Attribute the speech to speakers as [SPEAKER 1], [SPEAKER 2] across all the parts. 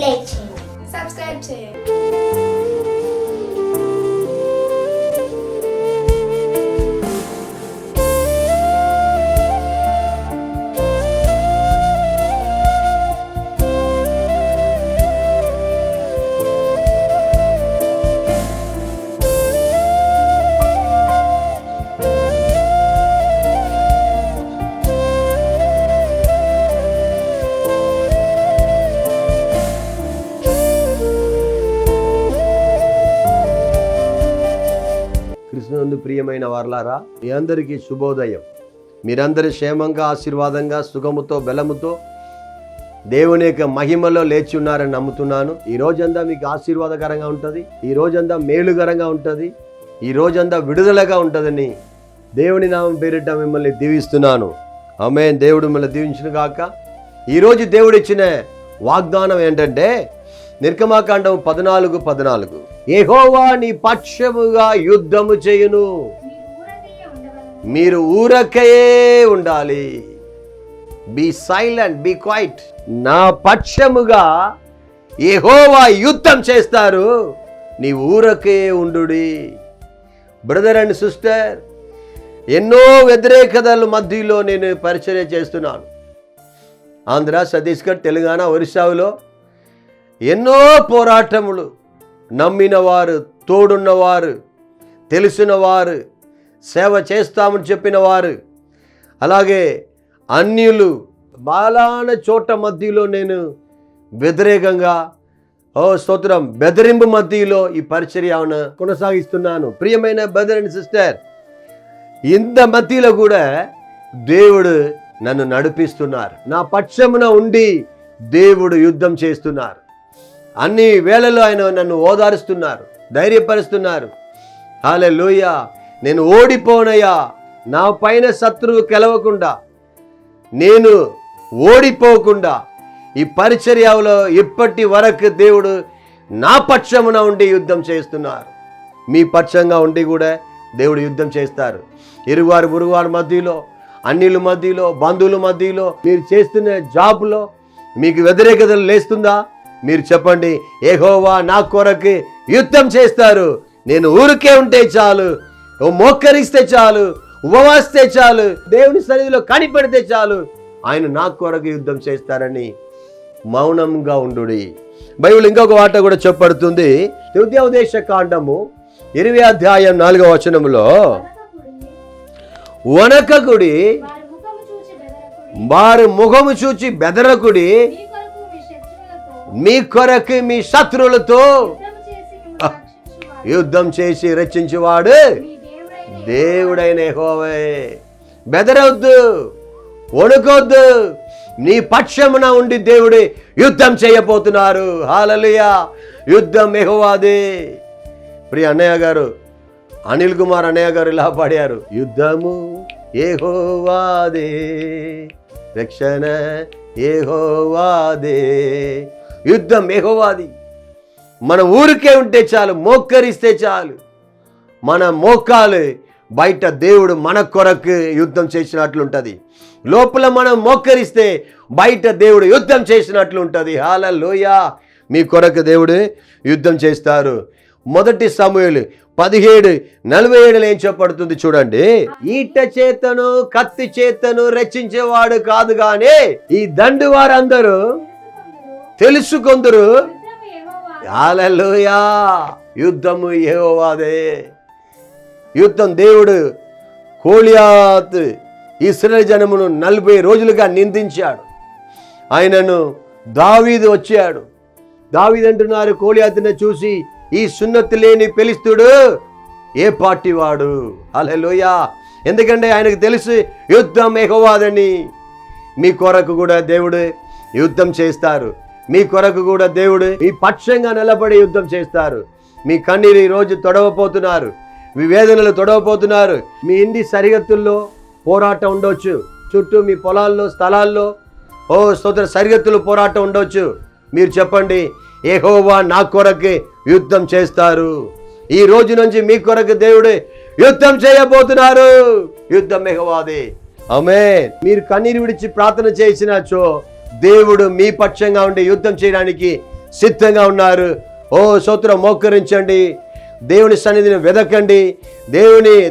[SPEAKER 1] Like చేయండి, subscribe చేయండి.
[SPEAKER 2] కృష్ణునందు ప్రియమైన వారలారా, మీ అందరికీ శుభోదయం. మీరందరూ క్షేమంగా, ఆశీర్వాదంగా, సుఖముతో, బలముతో దేవుని యొక్క మహిమలో లేచి ఉన్నారని నమ్ముతున్నాను. ఈ రోజంతా మీకు ఆశీర్వాదకరంగా ఉంటుంది, ఈ రోజంతా మేలుకరంగా ఉంటుంది, ఈ రోజంతా విడుదలగా ఉంటుందని దేవుని నామం పేరిట మిమ్మల్ని దీవిస్తున్నాను. ఆమేన్. దేవుడు మిమ్మల్ని దీవించును గాక. ఈరోజు దేవుడు ఇచ్చిన వాగ్దానం ఏంటంటే నిర్గమాకాండం 14:14 యెహోవా నీ పక్షముగా యుద్ధము చేయును, మీరు ఊరకే ఉండాలి. Be silent, be quiet. నా పక్షముగా యెహోవా యుద్ధం చేస్తారు, నీ ఊరకే ఉండుడి. బ్రదర్ అండ్ సిస్టర్, ఎన్నో వ్యతిరేకతల మధ్యలో నేను పరిచర్య చేస్తున్నాను. ఆంధ్ర, ఛత్తీస్గఢ్, తెలంగాణ, ఒరిస్సాలో ఎన్నో పోరాటములు. నమ్మిన వారు, తోడున్నవారు, తెలిసిన వారు, సేవ చేస్తామని చెప్పిన వారు, అలాగే అన్యులు, బాలాన చోట మధ్యలో నేను వ్యతిరేకంగా స్తోత్రం బెదిరింపు మధ్యలో ఈ పరిచర్యను కొనసాగిస్తున్నాను. ప్రియమైన బ్రదర్ అండ్ సిస్టర్, ఇంత మధ్యలో కూడా దేవుడు నన్ను నడిపిస్తున్నారు. నా పక్షమున ఉండి దేవుడు యుద్ధం చేస్తున్నారు. అన్ని వేళలో ఆయన నన్ను ఓదారుస్తున్నారు, ధైర్యపరుస్తున్నారు. హల్లెలూయా. నేను ఓడిపోనయ్యా, నా పైన శత్రువు గెలవకుండా, నేను ఓడిపోకుండా ఈ పరిచర్యలో ఇప్పటి వరకు దేవుడు నా పక్షమున ఉండి యుద్ధం చేస్తున్నారు. మీ పక్షంగా ఉండి కూడా దేవుడు యుద్ధం చేస్తారు. ఇరుగువారు పొరుగువారి మధ్యలో, అన్యుల మధ్యలో, బంధువుల మధ్యలో, మీరు చేస్తున్న జాబ్లో మీకు వ్యతిరేకతలు లేస్తుందా? మీరు చెప్పండి, యెహోవా నా కొరకు యుద్ధం చేస్తారు, నేను ఊరికే ఉంటే చాలు, మోకరిస్తే చాలు, ఉపవాసిస్తే చాలు, దేవుని సన్నిధిలో కనిపెడితే చాలు, ఆయన నా కొరకు యుద్ధం చేస్తారని మౌనంగా ఉండుడి. బైబిల్ ఇంకొక మాట కూడా చెప్పబడుతుంది. ద్వితీయోపదేశ కాండము 20:4 వనకకుడి, వారి ముఖము చూచి బెదరకుడి, మీ కొరకు మీ శత్రువులతో యుద్ధం చేసి రక్షించేవాడు దేవుడైన యెహోవా. బెదరవద్దు, వణుకొద్దు, నీ పక్షమున ఉండి దేవుడు యుద్ధం చేయబోతున్నారు. హల్లెలూయా. యుద్ధం యెహోవాదే. ప్రియ అన్నయ్య గారు, అనిల్ కుమార్ అన్నయ్య గారు ఇలా పాడారు, యుద్ధము యెహోవాదే, రక్షణ యెహోవాదే. యుద్ధం యెహోవాది. మన ఊరికే ఉంటే చాలు, మోకరిస్తే చాలు, మన మోకాలు బయట దేవుడు మన కొరకు యుద్ధం చేసినట్లుంటుంది. లోపల మనం మోకరిస్తే బయట దేవుడు యుద్ధం చేసినట్లు ఉంటుంది. హల్లెలూయా. మీ కొరకు దేవుడు యుద్ధం చేస్తారు. 1 సమూయేలు 17:47 ఏం చెప్పబడుతుంది చూడండి. ఈట చేతను కత్తి చేతను రచించేవాడు కాదు గాని ఈ దండు వారందరూ తెలుసుకొందురు. హల్లెలూయా. యుద్ధము యెహోవాదే. యుద్ధం దేవుడు గోలియాతు ఇశ్రాయేలు జనమును 40 రోజులుగా నిందించాడు. ఆయనను దావీదు వచ్చాడు. దావీదు అంటున్నారు గోలియాతును చూసి, ఈ సున్నతి లేని ఫిలిష్తీయుడు ఏ పార్టీ వాడు? హల్లెలూయా. ఎందుకంటే ఆయనకు తెలుసు యుద్ధం యెహోవాదని. మీ కొరకు కూడా దేవుడు యుద్ధం చేస్తారు. మీ కొరకు కూడా దేవుడు మీ పక్షంగా నిలబడి యుద్ధం చేస్తారు. మీ కన్నీరు ఈరోజు తొడవపోతున్నారు, మీ వేదనలు తొడవపోతున్నారు. మీ ఇంటి సరిహద్దుల్లో పోరాటం ఉండొచ్చు, చుట్టూ మీ పొలాల్లో, స్థలాల్లో స్తోత్ర సరిహద్దులు పోరాటం ఉండొచ్చు. మీరు చెప్పండి, యెహోవా నా కొరకు యుద్ధం చేస్తారు. ఈ రోజు నుంచి మీ కొరకు దేవుడు యుద్ధం చేయబోతున్నారు. యుద్ధం యెహోవాదే. ఆమేన్. మీరు కన్నీరు విడిచి ప్రార్థన చేసినచో దేవుడు మీ పక్షంగా ఉండి యుద్ధం చేయడానికి సిద్ధంగా ఉన్నారు. ఓ స్తోత్రం, మోకరించండి, దేవుని సన్నిధిని వెదకండి,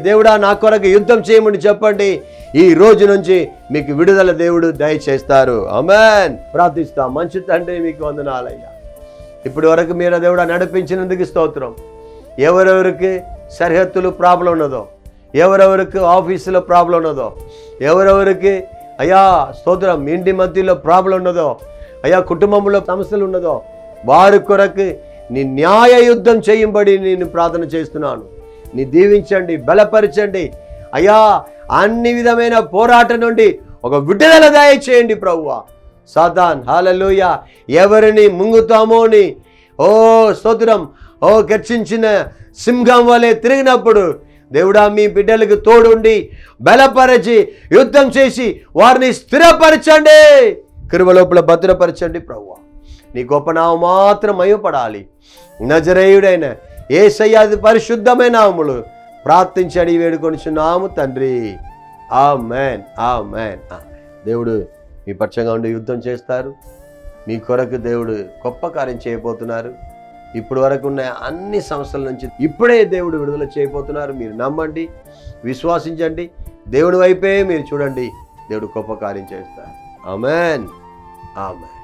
[SPEAKER 2] దేవుడా నా కొరకు యుద్ధం చేయమని చెప్పండి. ఈ రోజు నుంచి మీకు విడుదల దేవుడు దయచేస్తారు. ఆమేన్. ప్రార్థిస్తాం. మంచి తండ్రి, మీకు వందనాలయ్యా. ఇప్పటి వరకు మీరు దేవుడా నడిపించినందుకు స్తోత్రం. ఎవరెవరికి సరిహద్దులు ప్రాబ్లం ఉన్నదో, ఎవరెవరికి ఆఫీసులో ప్రాబ్లం ఉన్నదో, ఎవరెవరికి అయ్యా స్తోత్రం ఇంటి మధ్యలో ప్రాబ్లం ఉన్నదో, అయ్యా కుటుంబంలో సమస్యలు ఉన్నదో, వారి కొరకు నీ న్యాయ యుద్ధం చేయబడి నేను ప్రార్థన చేస్తున్నాను. నీ దీవించండి, బలపరచండి అయ్యా. అన్ని విధమైన పోరాటం నుండి ఒక విడుదల దయచేయండి ప్రభువా. సాతాన్ హల్లెలూయా ఎవరిని ముంగుతామో అని ఓ స్తోత్రం గర్జించిన సింహం వలె తిరిగినప్పుడు దేవుడా మీ బిడ్డలకు తోడుండి బలపరచి యుద్ధం చేసి వారిని స్థిరపరచండి, కృప లోపల భద్రపరచండి ప్రభువా. నీ గొప్ప నామం మాత్రం మహిమపడాలి. నజరేయుడైన యేసయ్య పరిశుద్ధమైన నామములు ప్రార్థించి అడిగి వేడుకొనిచున్నాము తండ్రి. ఆమేన్, ఆమేన్. దేవుడు మీ పక్షంగా ఉండి యుద్ధం చేస్తారు. మీ కొరకు దేవుడు గొప్ప కార్యం చేయబోతున్నారు. ఇప్పుడు వరకు ఉన్న అన్ని సమస్యల నుంచి ఇప్పుడే దేవుడు విడుదల చేయబోతున్నారు. మీరు నమ్మండి, విశ్వాసించండి, దేవుడి వైపే మీరు చూడండి. దేవుడు గొప్ప కార్యం చేస్తారు. ఆమేన్, ఆమేన్.